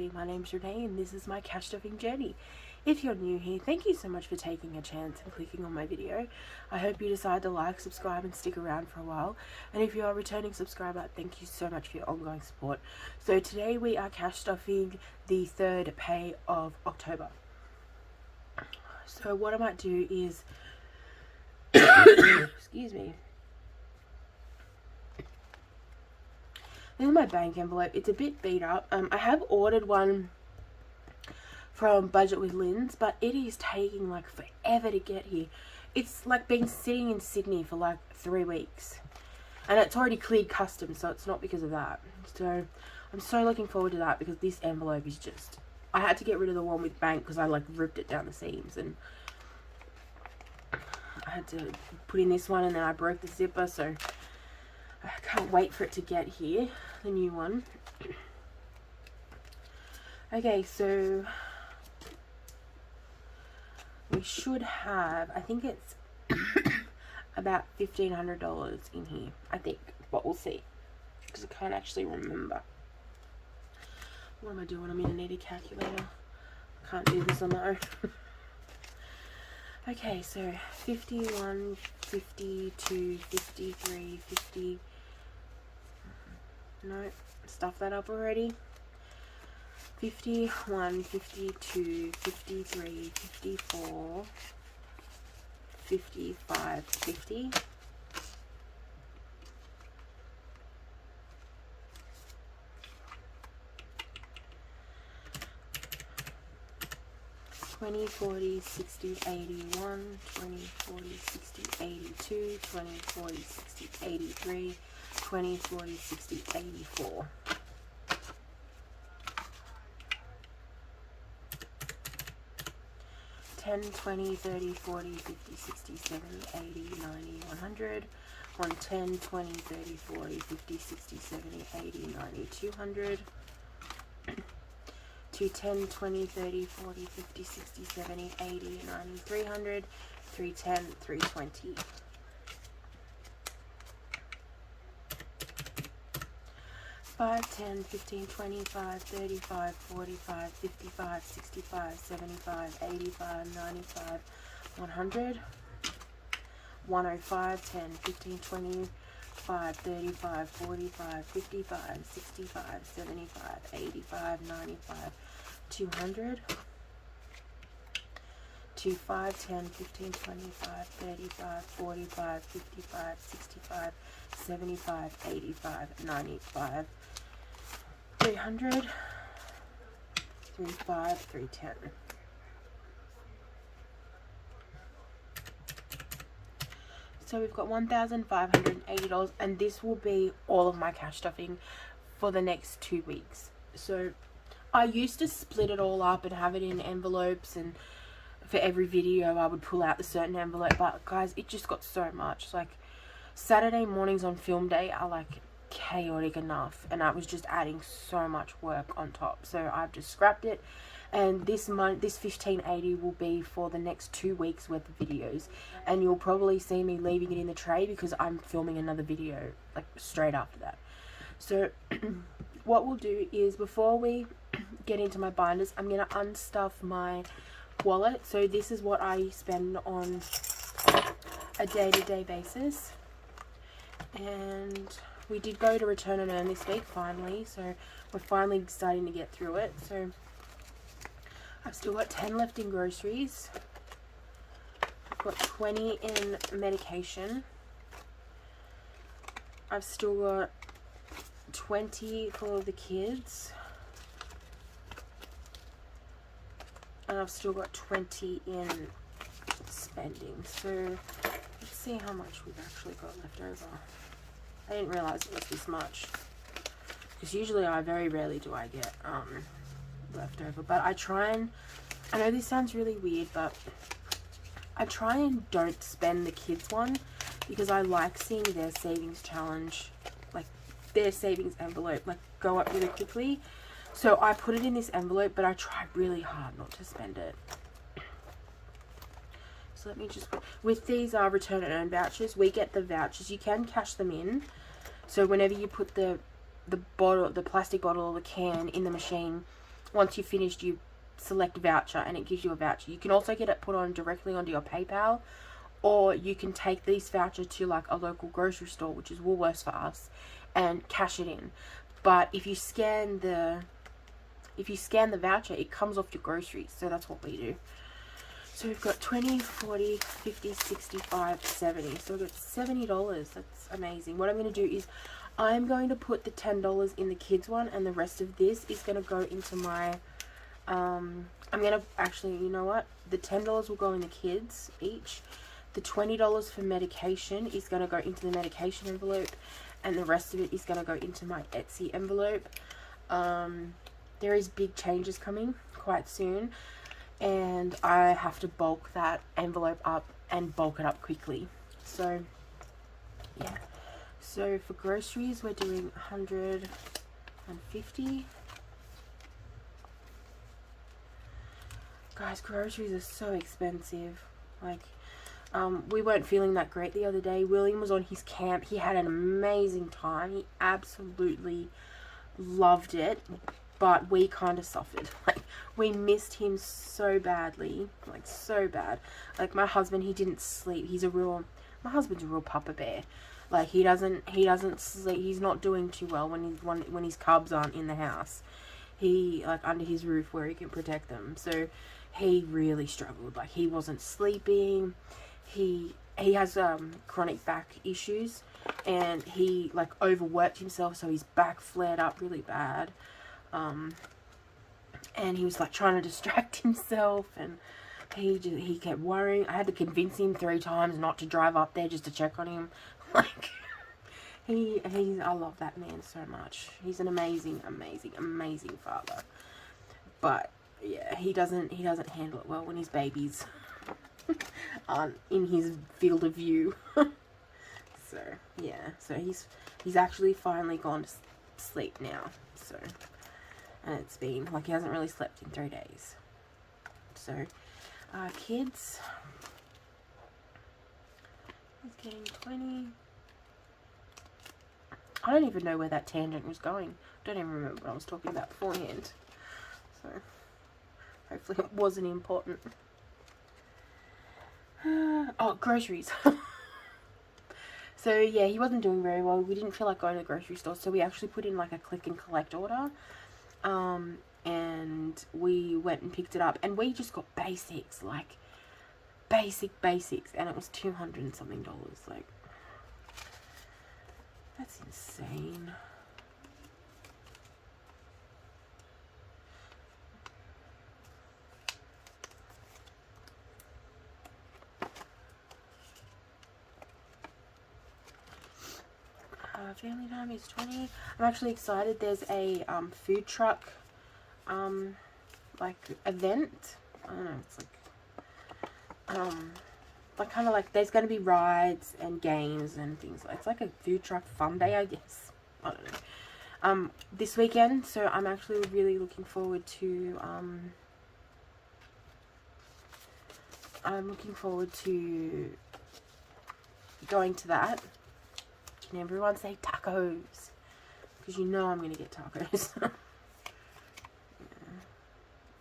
everybody, my name's Renee and this is my cash stuffing journey. If you're new here, thank you so much for taking a chance and clicking on my video. I hope you decide to like, subscribe and stick around for a while. And if you are a returning subscriber, thank you so much for your ongoing support. So today we are cash stuffing the third pay of October. So what I might do is, excuse me. This is my bank envelope. It's a bit beat up. I have ordered one from Budget with Lynn's, but it is taking like forever to get here. It's like been sitting in Sydney for like 3 weeks. And it's already cleared customs, so it's not because of that. So I'm so looking forward to that because this envelope is just... I had to get rid of the one with bank because I like ripped it down the seams. And I had to put in this one and then I broke the zipper, so... I can't wait for it to get here, the new one. Okay, so we should have, I think it's about $1,500 in here, I think, but we'll see, because I can't actually remember. What am I doing? I'm going to need a calculator. I can't do this on my own. Okay, so 51, 52, 53, 50. No, stuff that up already. 51, 52, 53, 54, 55, 50. $20, $40, $60, $81, $20, $40, $60, $82, $20, $40, $60, $83, $20, $40, $60, $84. $10, $20, $30, $40, $50, $60, $70, $80, $90, $100. $110, $20, $30, $40, $50, $60, $70, $80, $90, $200. 210, 20, 30, 40, 50, 60, 70, 80, 90, 300, 310, 320. $5, $10, $15, $25, $35, $45, $55, $65, $75, $85, $95, $100. $105, $10, $15, $25, $35, $45, $55, $65, $75, $85, $95, $200. 25, 10, 15, 25, 35, 45, 55, 65, 75, 85, 95, 300, 35, 310. So we've got $1,580, and this will be all of my cash stuffing for the next 2 weeks. So I used to split it all up and have it in envelopes, and for every video I would pull out the certain envelope, but guys, it just got so much. Like Saturday mornings on film day are like chaotic enough, and I was just adding so much work on top, so I've just scrapped it. And this month, this $1,580 will be for the next 2 weeks worth of videos, and you'll probably see me leaving it in the tray because I'm filming another video like straight after that. So what we'll do is, before we get into my binders, I'm gonna unstuff my wallet. So this is what I spend on a day-to-day basis, and we did go to return and earn this week finally, so we're finally starting to get through it. So I've still got 10 left in groceries. I've got 20 in medication. I've still got 20 for the kids. And I've still got 20 in spending. So let's see how much we've actually got left over. I didn't realize it was this much, because usually very rarely do I get leftover. But I try and, I know this sounds really weird, but I try and don't spend the kids one, because I like seeing their savings challenge, like their savings envelope, like go up really quickly. So I put it in this envelope, but I try really hard not to spend it. So let me just, with these return and earn vouchers, we get the vouchers. You can cash them in. So whenever you put the bottle, the plastic bottle or the can in the machine, once you've finished, you select voucher and it gives you a voucher. You can also get it put on directly onto your PayPal, or you can take this voucher to like a local grocery store, which is Woolworths for us, and cash it in. But if you scan the voucher, it comes off your groceries. So that's what we do. So we've got 20, 40, 50, 65, 70. So we've got $70. That's amazing. What I'm going to do is I'm going to put the $10 in the kids one, and the rest of this is going to go into my I'm going to actually, you know what? The $10 will go in the kids each. The $20 for medication is going to go into the medication envelope, and the rest of it is going to go into my Etsy envelope. There is big changes coming quite soon, and I have to bulk that envelope up and bulk it up quickly. So yeah, so for groceries we're doing 150. Guys, groceries are so expensive. Like, we weren't feeling that great the other day. William was on his camp. He had an amazing time. He absolutely loved it. But we kind of suffered. Like, we missed him so badly. Like, so bad. Like, my husband, he didn't sleep. My husband's a real papa bear. Like, he doesn't sleep. He's not doing too well when his cubs aren't in the house. He, like, under his roof where he can protect them. So he really struggled. Like, he wasn't sleeping. He has chronic back issues, and he like overworked himself, so his back flared up really bad. And he was like trying to distract himself, and he kept worrying. I had to convince him 3 times not to drive up there just to check on him. Like, I love that man so much. He's an amazing father. But yeah, he doesn't handle it well when his babies aren't in his field of view. So yeah, so he's actually finally gone to sleep now. So, and it's been like he hasn't really slept in 3 days. So kids, he's getting 20. I don't even know where that tangent was going. Don't even remember what I was talking about beforehand. So hopefully it wasn't important. Oh, groceries. So yeah, he wasn't doing very well. We didn't feel like going to the grocery store, so we actually put in like a click and collect order. And we went and picked it up, and we just got basics, like basics, and it was $200 and something. Like, that's insane. Family time is 20. I'm actually excited. There's a food truck like event. I don't know, it's like kind of like there's going to be rides and games and things. It's like a food truck fun day, I guess. I don't know. This weekend, so I'm actually really looking forward to going to that. Can everyone say tacos? Because you know I'm going to get tacos. Yeah.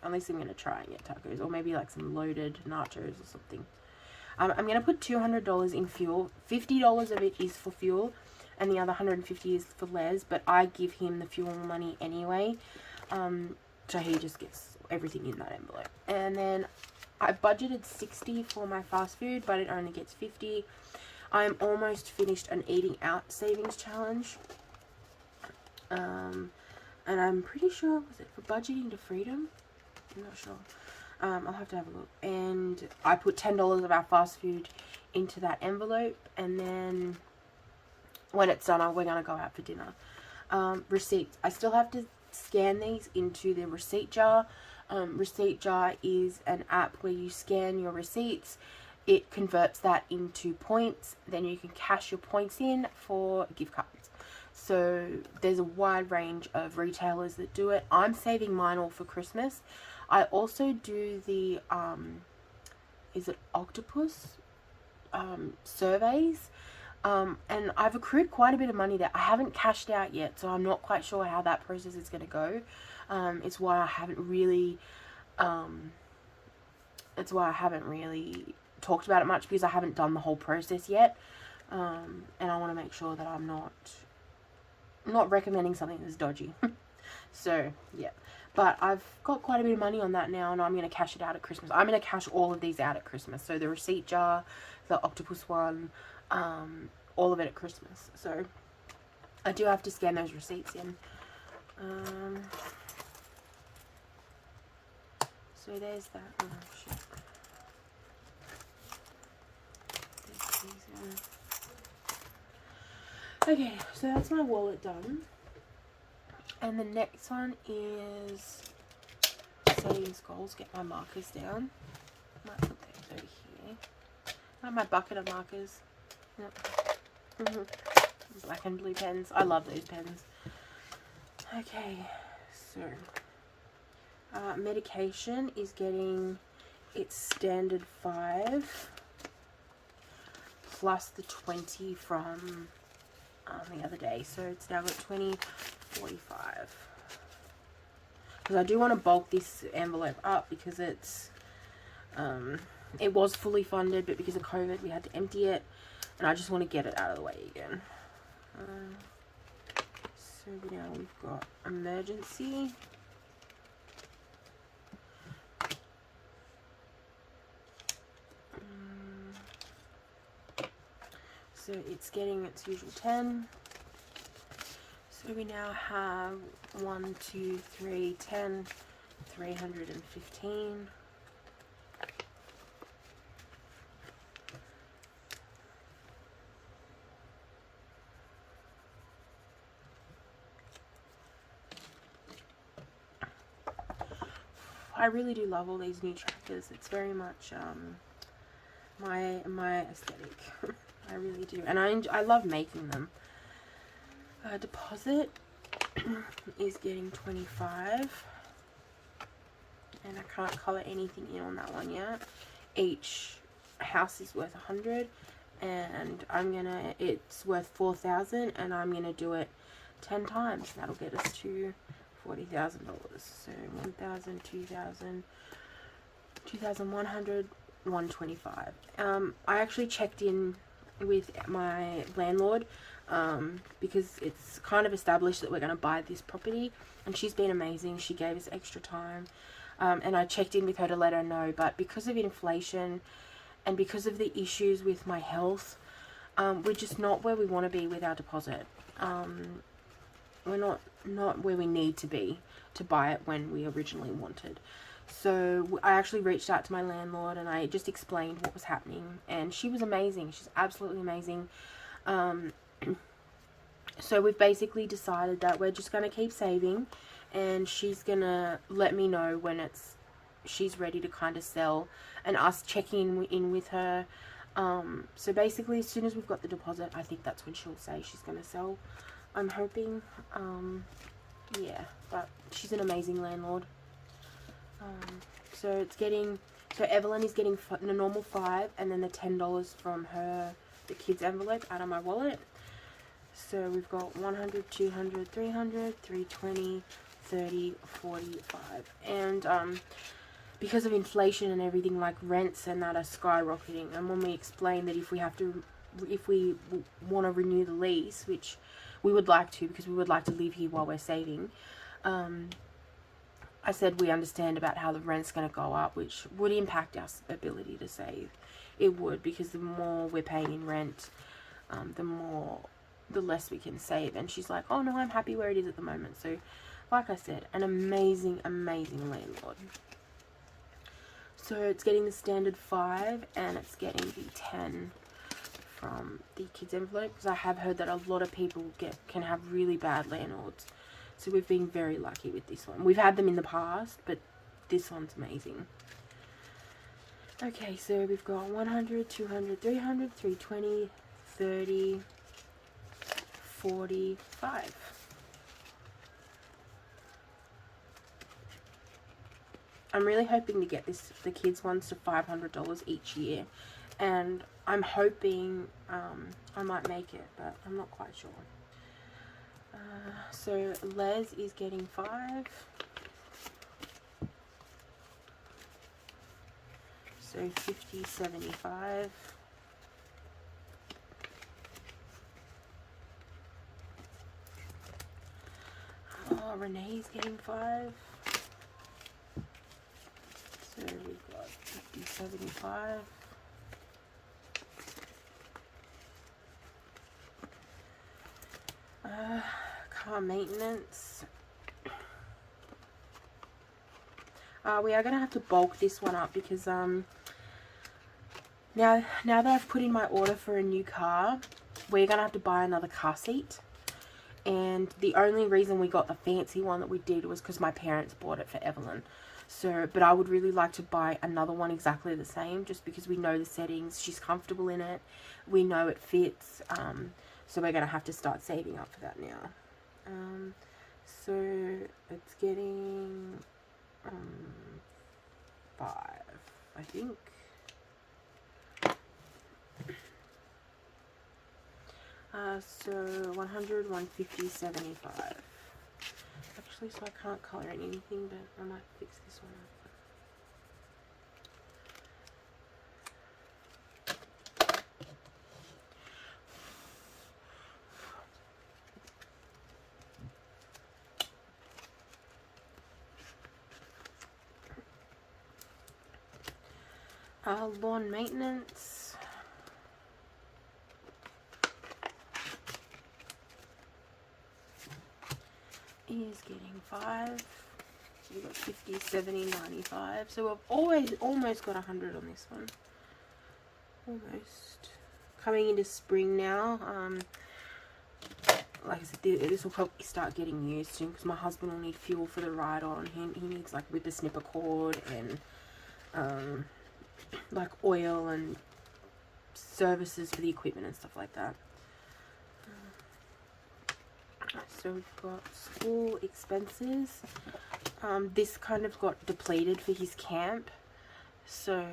At least I'm going to try and get tacos. Or maybe like some loaded nachos or something. I'm going to put $200 in fuel. $50 of it is for fuel, and the other $150 is for Les. But I give him the fuel money anyway. So he just gets everything in that envelope. And then I budgeted $60 for my fast food, but it only gets $50. I'm almost finished an eating out savings challenge. And I'm pretty sure, was it for budgeting to freedom? I'm not sure. I'll have to have a look. And I put $10 of our fast food into that envelope, and then when it's done, we're going to go out for dinner. Receipts. I still have to scan these into the receipt jar. Receipt jar is an app where you scan your receipts. It converts that into points. Then you can cash your points in for gift cards. So there's a wide range of retailers that do it. I'm saving mine all for Christmas. I also do the, is it Octopus surveys? And I've accrued quite a bit of money there. I haven't cashed out yet, so I'm not quite sure how that process is going to go. It's why I haven't really talked about it much, because I haven't done the whole process yet. And I want to make sure that I'm not recommending something that's dodgy. So yeah, but I've got quite a bit of money on that now, and I'm going to cash it out at Christmas. I'm going to cash all of these out at Christmas. So the receipt jar, the octopus one, all of it at Christmas. So I do have to scan those receipts in. So there's that. Oh shit. Okay, so that's my wallet done. And the next one is savings goals. Get my markers down. Might put those over here. I have my bucket of markers. Yep. Black and blue pens. I love those pens. Okay, so medication is getting its standard 5 plus the 20 from the other day, so it's now got 20.45. Because I do want to bulk this envelope up, because it's it was fully funded, but because of COVID we had to empty it, and I just want to get it out of the way again. So now we've got emergency. So it's getting its usual 10. So we now have 1, 2, 3, 10, 315. I really do love all these new trackers. It's very much my aesthetic. I really do, and I love making them. Deposit is getting 25, and I can't color anything in on that one yet. Each house is worth 100, and it's worth 4,000, and I'm gonna do it 10 times. That'll get us to $40,000. So 1,000, 2,000, 2,100, 125. I actually checked in with my landlord, because it's kind of established that we're going to buy this property, and she's been amazing. She gave us extra time, and I checked in with her to let her know, but because of inflation and because of the issues with my health, we're just not where we want to be with our deposit. We're not where we need to be to buy it when we originally wanted. So I actually reached out to my landlord, and I just explained what was happening, and she was amazing. She's absolutely amazing. So we've basically decided that we're just going to keep saving, and she's going to let me know when she's ready to kind of sell, and us checking in with her. So basically, as soon as we've got the deposit, I think that's when she'll say she's going to sell. I'm hoping. Yeah, but she's an amazing landlord. So Evelyn is getting the normal 5, and then the $10 from the kids envelope out of my wallet. So we've got 100, 200, 300, 320, 30, 45. And because of inflation and everything, like rents and that are skyrocketing, and when we explain that if we want to renew the lease, which we would like to, because we would like to live here while we're saving, I said we understand about how the rent's going to go up, which would impact our ability to save. It would, because the more we're paying in rent, the less we can save. And she's like, oh no, I'm happy where it is at the moment. So like I said, an amazing landlord. So it's getting the standard 5, and it's getting the 10 from the kids envelope, because I have heard that a lot of people can have really bad landlords. So we've been very lucky with this one. We've had them in the past, but this one's amazing. Okay, so we've got 100, 200, 300, 320, 30, 45. I'm really hoping to get the kids ones to $500 each year, and I'm hoping I might make it, but I'm not quite sure. So Les is getting 5, So 50, 75. Oh, Renee's getting 5. So we've got 50, 75. Car maintenance. We are going to have to bulk this one up because now that I've put in my order for a new car, we're going to have to buy another car seat. And the only reason we got the fancy one that we did was because my parents bought it for Evelyn. So, but I would really like to buy another one exactly the same, just because we know the settings, she's comfortable in it, we know it fits. So we're going to have to start saving up for that now. So it's getting 5, I think. So 100, 150, 75. Actually, so I can't color anything, but I might fix this one up. Lawn maintenance. Is getting 5. So we've got 50, 70, 95. So we've almost got 100 on this one. Almost. Coming into spring now. Like I said, this will probably start getting used soon because my husband will need fuel for the ride on. He needs like whippersnipper cord and like oil and services for the equipment and stuff like that. So we've got school expenses. This kind of got depleted for his camp, so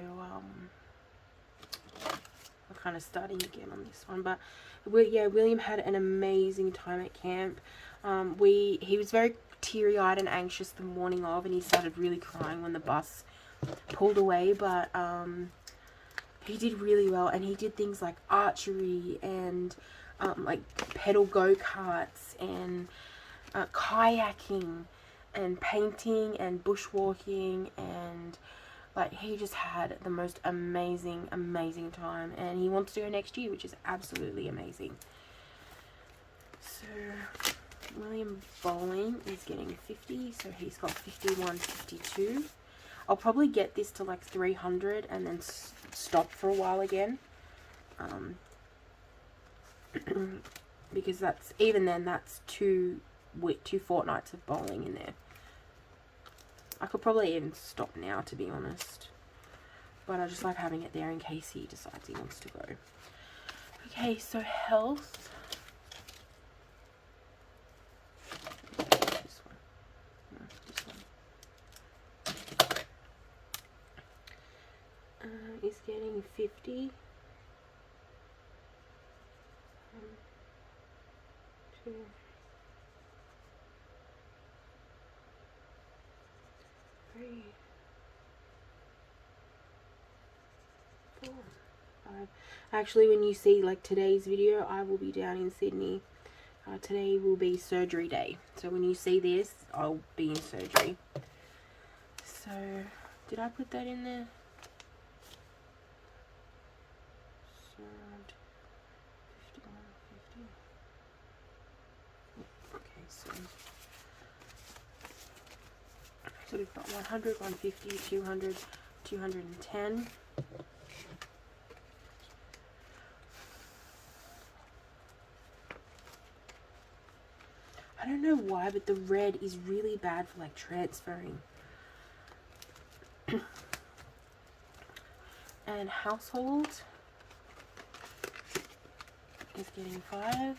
we're kind of starting again on this one. But William had an amazing time at camp. He was very teary-eyed and anxious the morning of, and he started really crying when the bus pulled away. But he did really well, and he did things like archery and like pedal go-karts and kayaking and painting and bushwalking, and like he just had the most amazing time, and he wants to go next year, which is absolutely amazing. So William Bowling is getting 50, so he's got 51, 52. I'll probably get this to like 300 and then stop for a while again. Because that's two fortnights of bowling in there. I could probably even stop now, to be honest, but I just like having it there in case he decides he wants to go. Okay, so health. This one. No, this one. Is getting 50. 1, 2, 3, 4, 5. Actually, when you see like today's video, I will be down in Sydney. Today will be surgery day, so when you see this, I'll be in surgery. So did I put that in there? So 51, 50. Okay, so we've got 100, 150, 200, 210. I don't know why, but the red is really bad for like transferring. And household is getting 5.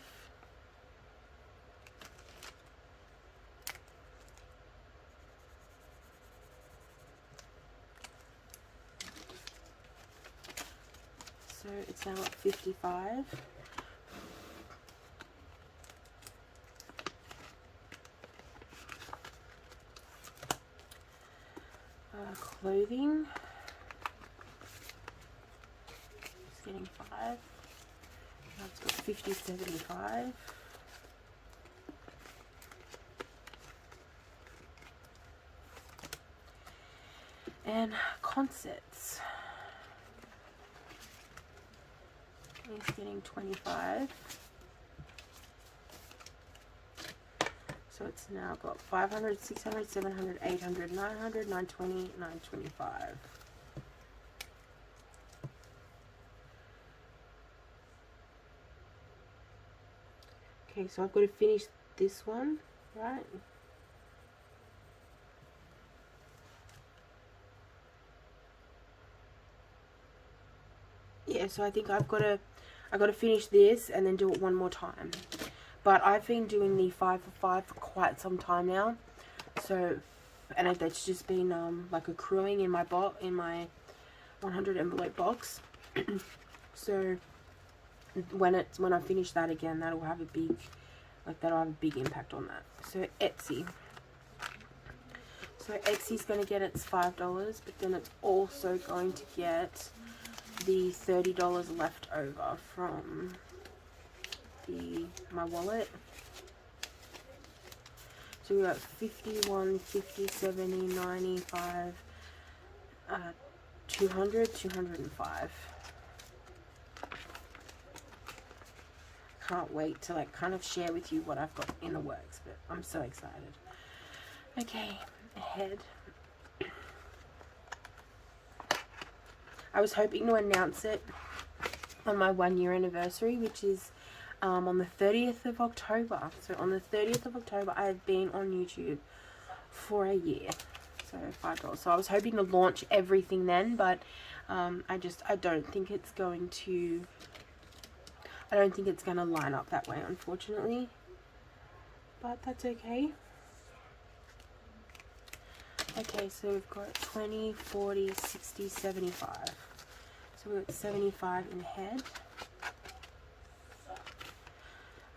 So it's now at 55. Clothing. getting 5. That's got 50.75. And concerts is getting 25. So it's now got 500, 600, 700, 800, 900, 920, 925. Okay, so I've got to finish this one, right? Yeah, so I think I've got to finish this and then do it one more time. But I've been doing the 5 for 5 for quite some time now. So, and it's just been like accruing in my 100 envelope box. So when I finish that again, that'll have a big impact on that. So Etsy. So Etsy's going to get its $5, but then it's also going to get the $30 left over from my wallet. So we got 51, 50, 70, 95, 200, 205. Can't wait to like kind of share with you what I've got in the works, but I'm so excited. Okay, ahead. I was hoping to announce it on my 1-year anniversary, which is on the 30th of October. So on the 30th of October, I have been on YouTube for a year. So $5. So I was hoping to launch everything then, but I don't think it's going to line up that way, unfortunately. But that's okay. Okay, so we've got 20, 40, 60, 75. So we've got 75 in head.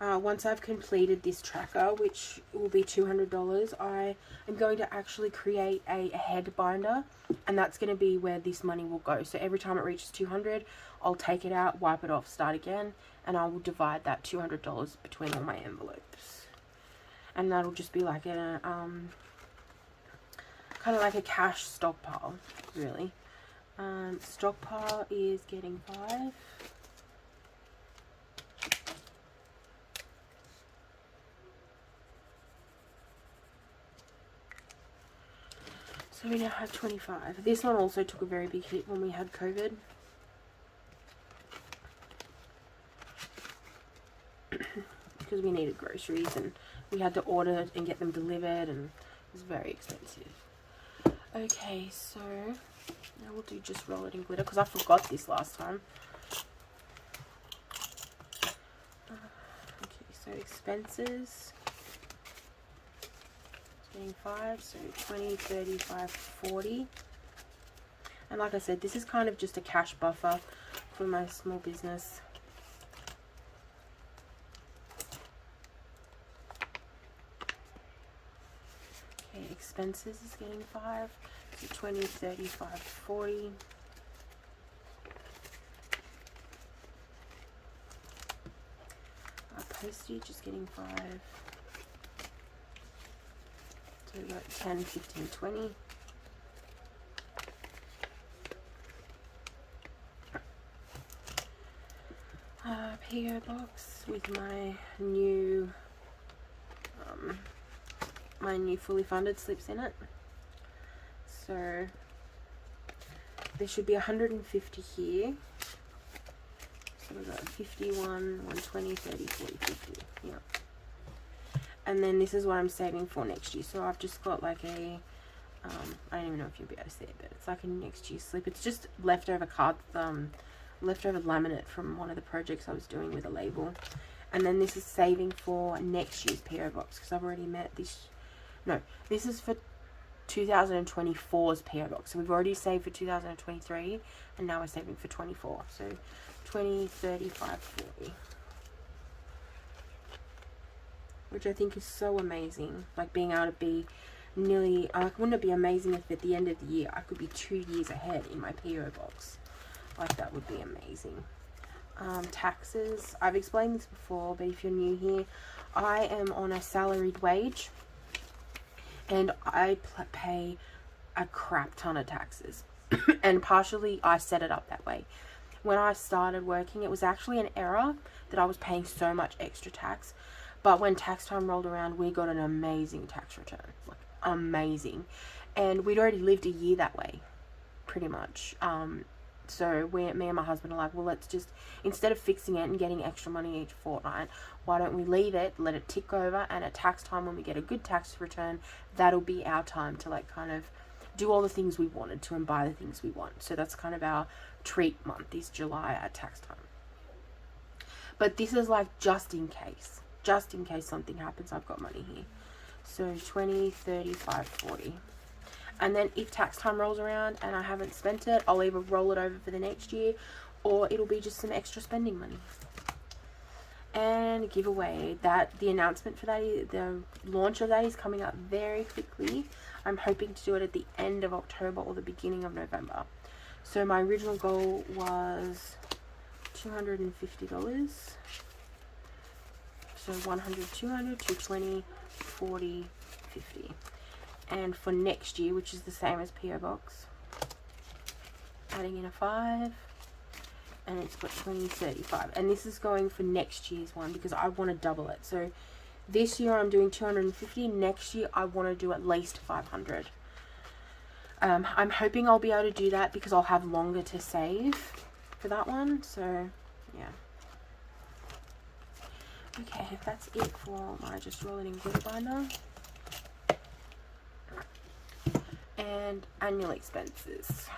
Once I've completed this tracker, which will be $200, I am going to actually create a head binder, and that's going to be where this money will go. So every time it reaches 200, I'll take it out, wipe it off, start again, and I will divide that $200 between all my envelopes. And that'll just be like a kind of like a cash stockpile, really. Stockpile is getting 5. So we now have 25. This one also took a very big hit when we had COVID. Because we needed groceries and we had to order and get them delivered, and it was very expensive. Okay, so now we'll do just roll it in glitter because I forgot this last time. Okay, so expenses. Getting 5, so 20, 35, 40. And like I said, this is kind of just a cash buffer for my small business. Okay, expenses is getting 5, so 20, 35, 40. Postage is getting 5. So we've got 10, 15, 20. PO box with my new fully funded slips in it. So there should be 150 here. So we've got 51, 120, 30, 40, 50. Yeah. And then this is what I'm saving for next year. So I've just got like a, I don't even know if you'll be able to see it, but it's like a next year slip. It's just leftover leftover laminate from one of the projects I was doing with a label. And then this is saving for next year's PO box because I've already met this. No, this is for 2024's PO box. So we've already saved for 2023, and now we're saving for 24. So 20, 35, 40. Which I think is so amazing. Like being able to be nearly, wouldn't it be amazing if at the end of the year I could be 2 years ahead in my PO box? Like that would be amazing. taxes. I've explained this before, but if you're new here, I am on a salaried wage and I pay a crap ton of taxes. And partially I set it up that way. When I started working, it was actually an error that I was paying so much extra tax. But when tax time rolled around, we got an amazing tax return. Like, amazing. And we'd already lived a year that way, pretty much. So me and my husband are like, well, let's just, instead of fixing it and getting extra money each fortnight, why don't we leave it, let it tick over, and at tax time, when we get a good tax return, that'll be our time to like kind of do all the things we wanted to and buy the things we want. So that's kind of our treat month, is July at tax time. But this is like just in case something happens, I've got money here. So 20, 35, 40. And then if tax time rolls around and I haven't spent it, I'll either roll it over for the next year, or it'll be just some extra spending money. And giveaway, that the announcement for that, the launch of that is coming up very quickly. I'm hoping to do it at the end of October or the beginning of November. So my original goal was $250. So 100, 200, 220, 40, 50. And for next year, which is the same as PO Box, adding in a 5, and it's got 20, 35. And this is going for next year's one because I want to double it. So this year I'm doing 250. Next year I want to do at least 500. I'm hoping I'll be able to do that because I'll have longer to save for that one. So yeah. Okay, that's it for my just roll it in glitter binder. And annual expenses.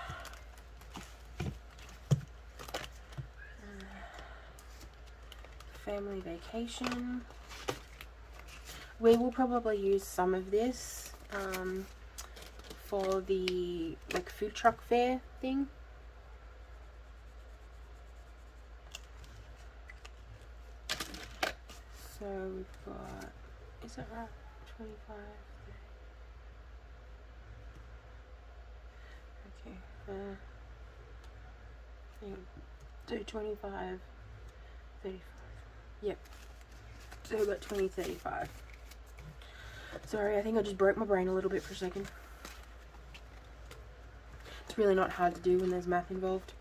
Family vacation. We will probably use some of this for the like food truck fair thing. So we've got, is that right? 25. Okay. So 25, 35. Yep. So we've got 20, 35. Sorry, I think I just broke my brain a little bit for a second. It's really not hard to do when there's math involved.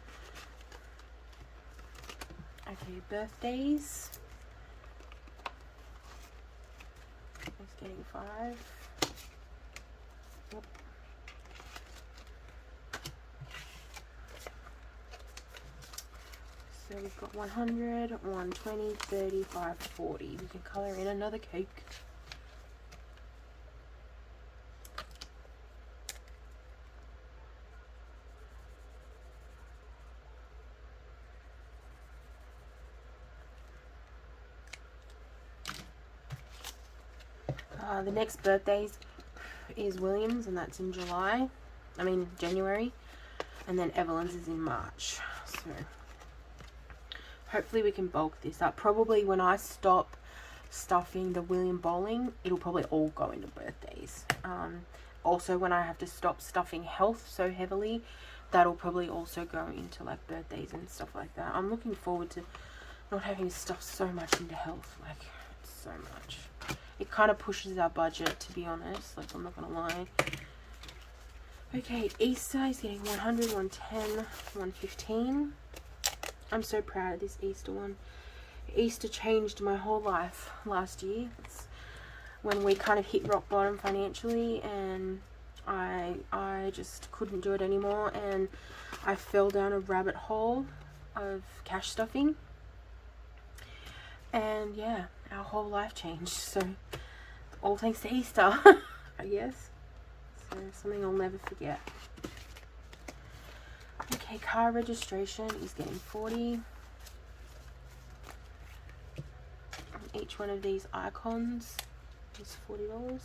Okay, birthdays. It's getting 5. Yep. So we've got 100, 120, 35, 40. We can colour in another cake. The next birthdays is William's, and that's in January. And then Evelyn's is in March. So hopefully we can bulk this up. Probably when I stop stuffing the William bowling, it'll probably all go into birthdays. Also, when I have to stop stuffing health so heavily, that'll probably also go into like birthdays and stuff like that. I'm looking forward to not having to stuff so much into health, like so much. It kind of pushes our budget, to be honest, like I'm not gonna lie. Okay, Easter is getting 100, 110, 115. I'm so proud of this Easter one. Easter changed my whole life last year. It's when we kind of hit rock bottom financially, and I just couldn't do it anymore, and I fell down a rabbit hole of cash stuffing. And yeah, our whole life changed. So all thanks to Easter, I guess. So something I'll never forget. Okay, car registration is getting 40. Each one of these icons is $40.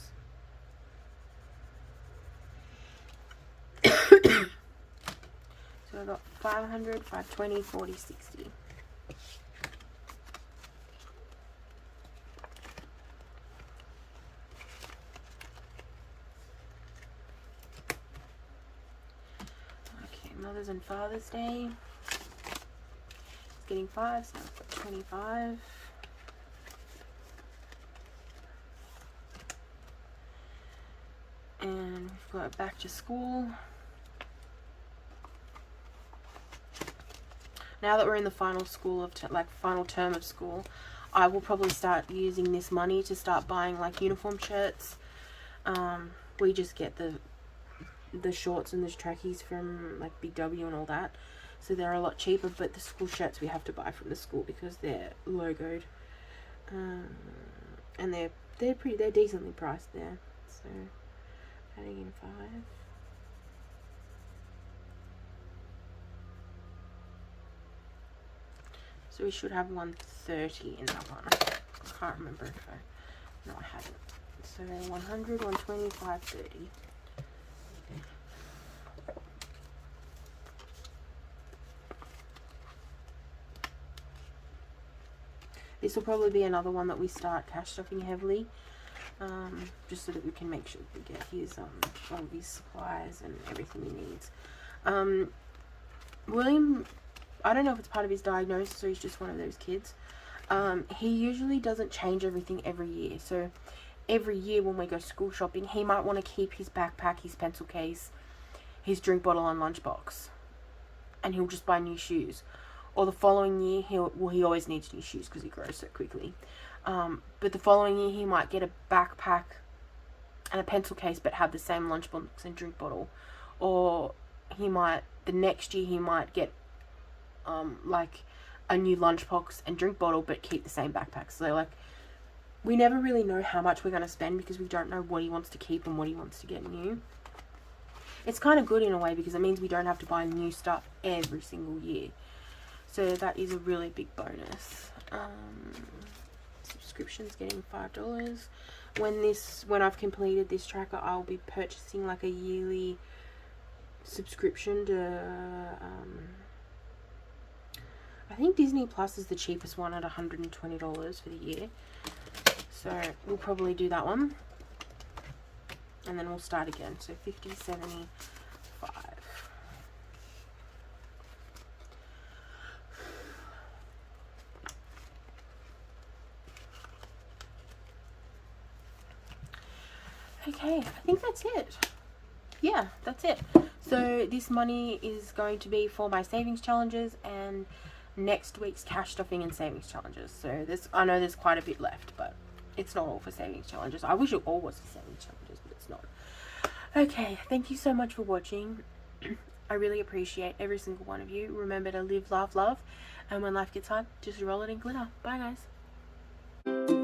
So I've got 500, 520, 40, 60. Mother's and Father's Day. getting 5, so I've got 25. And we've got back to school. Now that we're in the final school of final term of school, I will probably start using this money to start buying like uniform shirts. We just get the shorts and the trackies from like Big W and all that, so they're a lot cheaper, but the school shirts we have to buy from the school because they're logoed, and they're decently priced there. So adding in 5. So we should have 130 in that one. I can't remember if no, I haven't. So 100, 120, 530. This will probably be another one that we start cash stuffing heavily, just so that we can make sure we get his all of his supplies and everything he needs. William, I don't know if it's part of his diagnosis or he's just one of those kids. He usually doesn't change everything every year. So every year when we go school shopping, he might want to keep his backpack, his pencil case, his drink bottle and lunchbox, and he'll just buy new shoes. Or the following year, he always needs new shoes because he grows so quickly. But the following year, he might get a backpack and a pencil case, but have the same lunchbox and drink bottle. Or the next year, he might get like a new lunchbox and drink bottle, but keep the same backpack. So like, we never really know how much we're going to spend because we don't know what he wants to keep and what he wants to get new. It's kind of good in a way because it means we don't have to buy new stuff every single year. So that is a really big bonus. Subscription's getting $5. When I've completed this tracker, I'll be purchasing like a yearly subscription to I think Disney Plus is the cheapest one at $120 for the year. So we'll probably do that one. And then we'll start again. So 50, 70, 5. Okay, I think that's it. Yeah, that's it. So this money is going to be for my savings challenges and next week's cash stuffing and savings challenges. So I know there's quite a bit left, but it's not all for savings challenges. I wish it all was for savings challenges, but it's not. Okay, thank you so much for watching. I really appreciate every single one of you. Remember to live, laugh, love, and when life gets hard, just roll it in glitter. Bye, guys.